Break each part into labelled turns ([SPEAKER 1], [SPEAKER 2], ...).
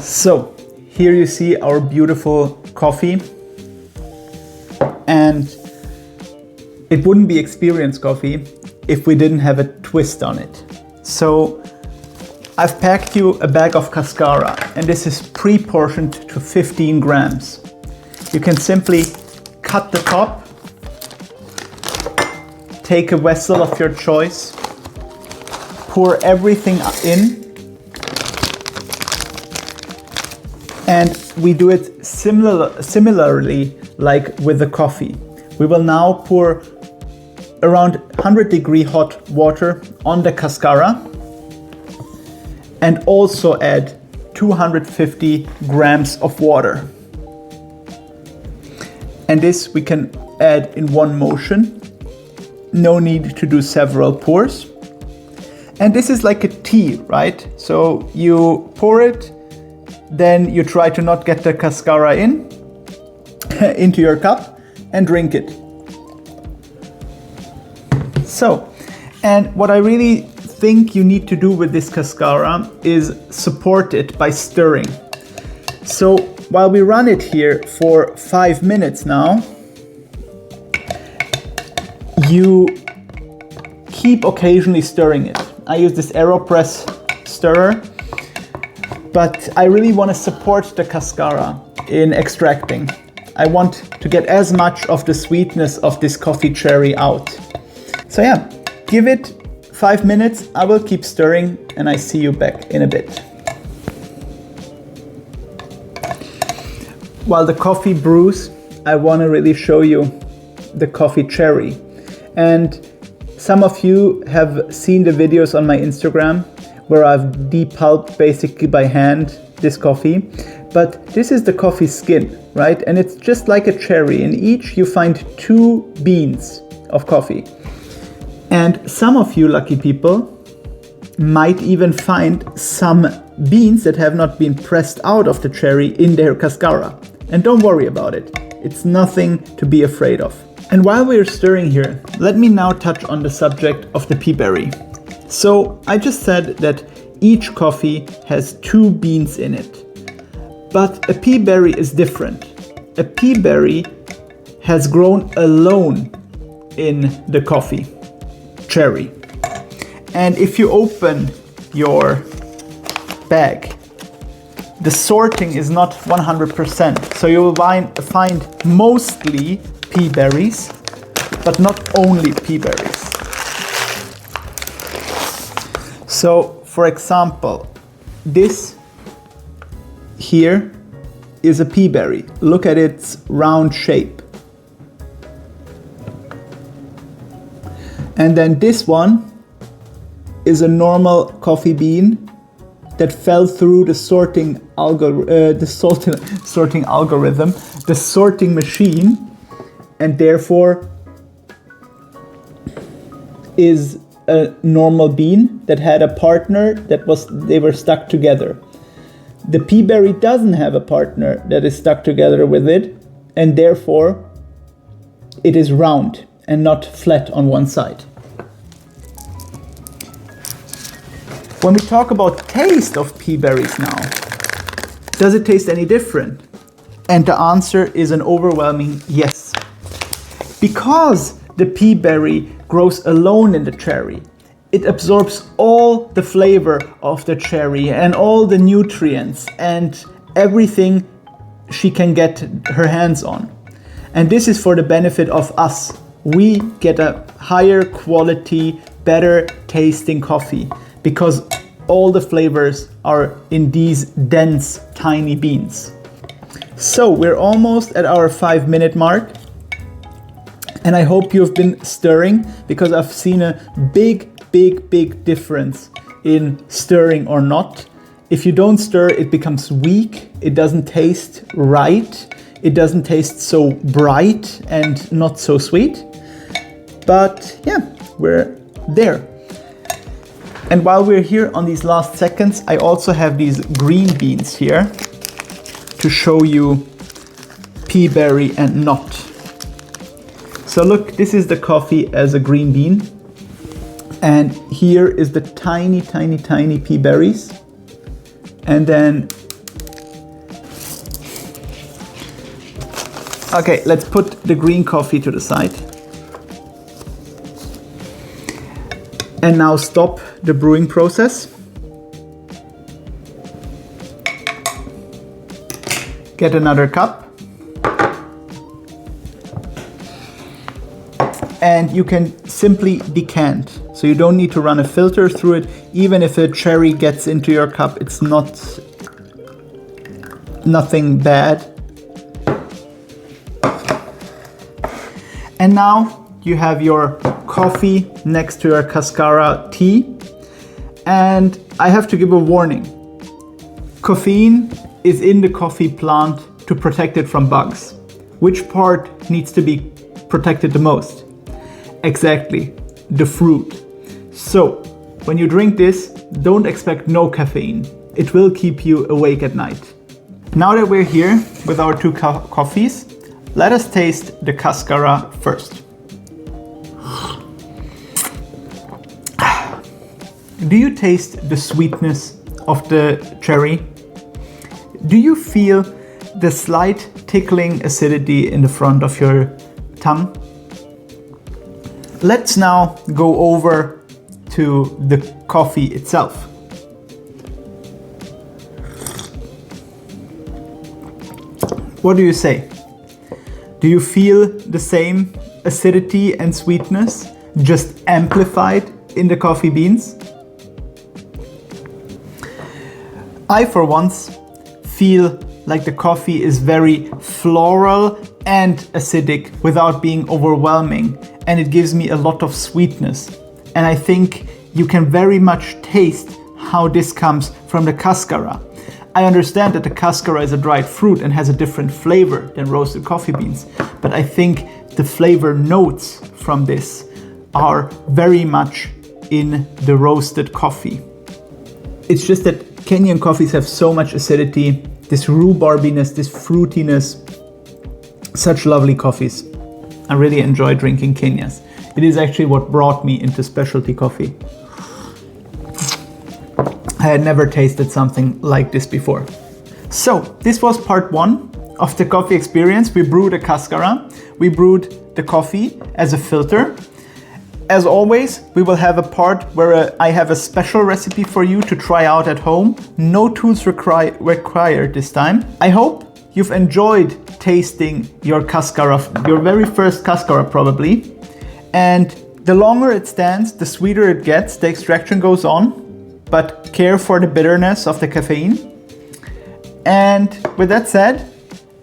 [SPEAKER 1] So here you see our beautiful coffee, and it wouldn't be experienced coffee if we didn't have a twist on it. So I've packed you a bag of Cascara, and this is pre-portioned to 15 grams. You can simply cut the top, take a vessel of your choice, pour everything in, and we do it similarly like with the coffee. We will now pour around 100-degree hot water on the Cascara and also add 250 grams of water. And this we can add in one motion. No need to do several pours. And this is like a tea, right? So you pour it, then you try to not get the Cascara into your cup and drink it. So, and what I really think you need to do with this Cascara is support it by stirring. So while we run it here for 5 minutes now, you keep occasionally stirring it. I use this AeroPress stirrer, but I really want to support the Cascara in extracting. I want to get as much of the sweetness of this coffee cherry out. So yeah, give it 5 minutes. I will keep stirring and I see you back in a bit. While the coffee brews, I want to really show you the coffee cherry. And some of you have seen the videos on my Instagram where I've depulped basically by hand this coffee. But this is the coffee skin, right? And it's just like a cherry. In each you find 2 beans of coffee. And some of you lucky people might even find some beans that have not been pressed out of the cherry in their Cascara. And don't worry about it. It's nothing to be afraid of. And while we're stirring here, let me now touch on the subject of the Peaberry. So I just said that each coffee has 2 beans in it. But a Peaberry is different. A Peaberry has grown alone in the coffee cherry. And if you open your bag, the sorting is not 100%. So you will find mostly Peaberries, but not only Peaberries. So for example, this here is a Peaberry. Look at its round shape. And then this one is a normal coffee bean that fell through the sorting algorithm, the sorting machine, and therefore is a normal bean that had a partner they were stuck together. The Peaberry doesn't have a partner that is stuck together with it, and therefore it is round and not flat on one side. When we talk about taste of Peaberries now, does it taste any different? And the answer is an overwhelming yes. Because the Peaberry grows alone in the cherry, it absorbs all the flavor of the cherry and all the nutrients and everything she can get her hands on. And this is for the benefit of us. We get a higher quality, better tasting coffee because all the flavors are in these dense, tiny beans. So we're almost at our 5-minute mark. And I hope you've been stirring because I've seen a big difference in stirring or not. If you don't stir, it becomes weak. It doesn't taste right. It doesn't taste so bright and not so sweet. But yeah, we're there. And while we're here on these last seconds, I also have these green beans here to show you Peaberry and not. So look, this is the coffee as a green bean. And here is the tiny Peaberries. And then Okay, let's put the green coffee to the side. And now stop the brewing process. Get another cup. And you can simply decant. So you don't need to run a filter through it. Even if a cherry gets into your cup, it's nothing bad. And now you have your coffee next to your Cascara tea. And I have to give a warning. Caffeine is in the coffee plant to protect it from bugs. Which part needs to be protected the most? Exactly, the fruit. So, when you drink this, don't expect no caffeine. It will keep you awake at night. Now that we're here with our two coffees, let us taste the Cascara first. Do you taste the sweetness of the cherry? Do you feel the slight tickling acidity in the front of your tongue? Let's now go over to the coffee itself. What do you say? Do you feel the same acidity and sweetness, just amplified in the coffee beans? I, for once, feel like the coffee is very floral and acidic without being overwhelming, and it gives me a lot of sweetness. And I think you can very much taste how this comes from the Cascara. I understand that the Cascara is a dried fruit and has a different flavor than roasted coffee beans, but I think the flavor notes from this are very much in the roasted coffee. It's just that Kenyan coffees have so much acidity, this rhubarbiness, this fruitiness, such lovely coffees. I really enjoy drinking Kenyas. It is actually what brought me into specialty coffee. I had never tasted something like this before. So, this was part one of the coffee experience. We brewed a Cascara. We brewed the coffee as a filter. As always, we will have a part where I have a special recipe for you to try out at home. No tools required this time. I hope you've enjoyed tasting your Cascara, your very first Cascara probably. And the longer it stands, the sweeter it gets, the extraction goes on, but care for the bitterness of the caffeine. And with that said,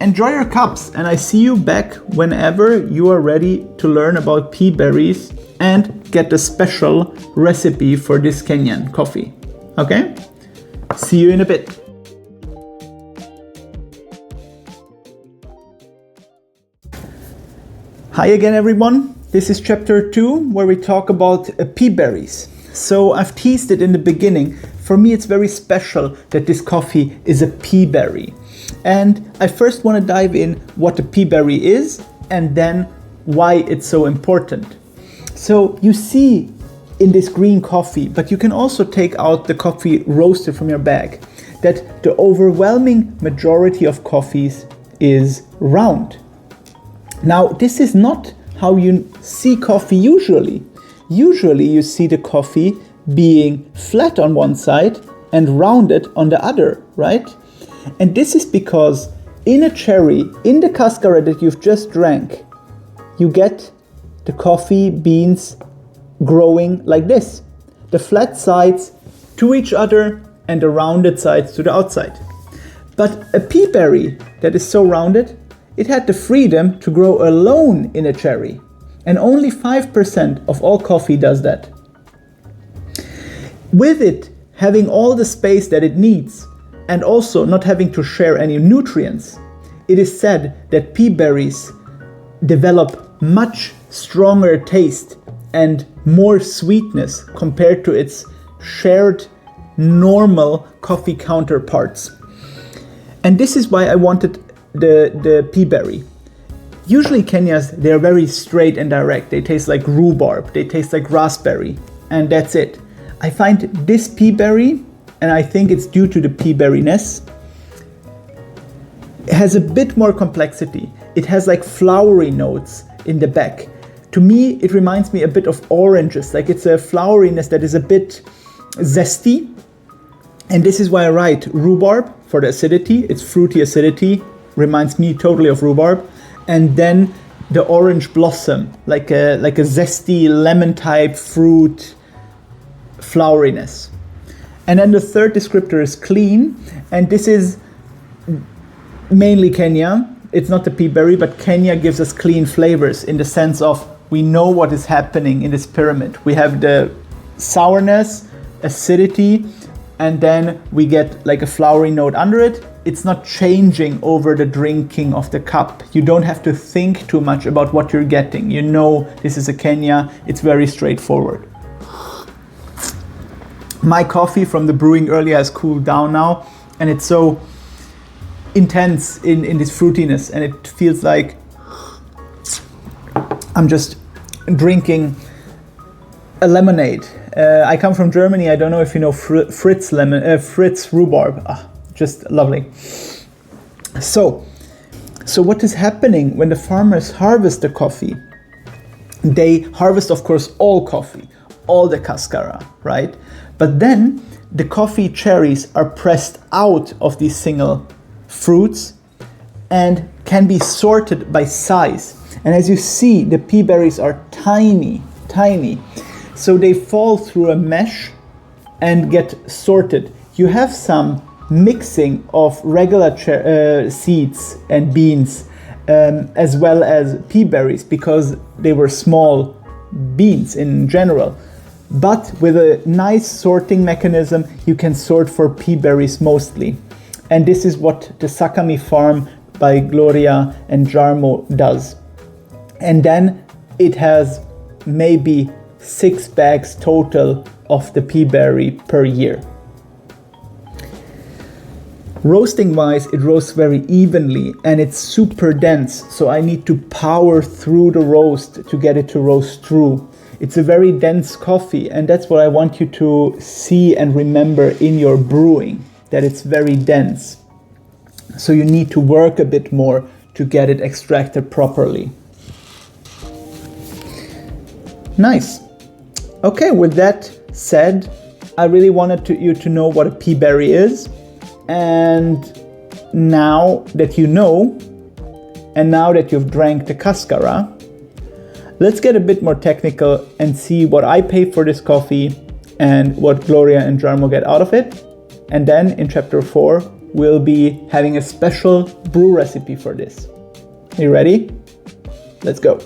[SPEAKER 1] enjoy your cups, and I see you back whenever you are ready to learn about Peaberries and get the special recipe for this Kenyan coffee. Okay? See you in a bit. Hi again, everyone. This is chapter 2, where we talk about Peaberries. So I've teased it in the beginning. For me, it's very special that this coffee is a Peaberry. And I first want to dive in what a Peaberry is and then why it's so important. So you see in this green coffee, but you can also take out the coffee roasted from your bag, that the overwhelming majority of coffees is round. Now, this is not how you see coffee usually. Usually you see the coffee being flat on one side and rounded on the other, right? And this is because in a cherry, in the Cascara that you've just drank, you get the coffee beans growing like this. The flat sides to each other and the rounded sides to the outside. But a Peaberry that is so rounded, it had the freedom to grow alone in a cherry. And only 5% of all coffee does that. With it having all the space that it needs, and also not having to share any nutrients, it is said that Peaberries develop much stronger taste and more sweetness compared to its shared normal coffee counterparts. And this is why I wanted the Peaberry. Usually Kenyas, they're very straight and direct. They taste like rhubarb, they taste like raspberry, and that's it. I find this Peaberry, and I think it's due to the Peaberryness, has a bit more complexity. it has like flowery notes in the back. To me, it reminds me a bit of oranges, like it's a floweriness that is a bit zesty. And this is why I write rhubarb for the acidity. It's fruity acidity, reminds me totally of rhubarb. And then the orange blossom, like a zesty lemon type fruit floweriness. And then the third descriptor is clean, and this is mainly Kenya. It's not the Peaberry, but Kenya gives us clean flavors in the sense of we know what is happening in this pyramid. We have the sourness, acidity, and then we get like a flowery note under it. It's not changing over the drinking of the cup. You don't have to think too much about what you're getting. You know this is a Kenya. It's very straightforward. My coffee from the brewing earlier has cooled down now, and it's so intense in this fruitiness, and it feels like I'm just drinking a lemonade. I come from Germany. I don't know if you know Fritz rhubarb. Just lovely. So what is happening when the farmers harvest the coffee? They harvest, of course, all coffee, all the Cascara, right? But then the coffee cherries are pressed out of these single fruits and can be sorted by size. And as you see, the pea berries are tiny, tiny. So they fall through a mesh and get sorted. You have some mixing of regular seeds and beans as well as pea berries because they were small beans in general. But with a nice sorting mechanism, you can sort for pea berries mostly. And this is what the Sakami farm by Gloria and Jarmo does. And then it has maybe 6 bags total of the Peaberry per year. Roasting wise, it roasts very evenly and it's super dense, so I need to power through the roast to get it to roast through. It's a very dense coffee, and that's what I want you to see and remember in your brewing, that it's very dense. So you need to work a bit more to get it extracted properly. Nice. Okay, with that said, I really wanted you to know what a Peaberry is. And now that you know, and now that you've drank the Cascara, let's get a bit more technical and see what I pay for this coffee and what Gloria and Jarmo get out of it. And then in chapter 4, we'll be having a special brew recipe for this. You ready? Let's go.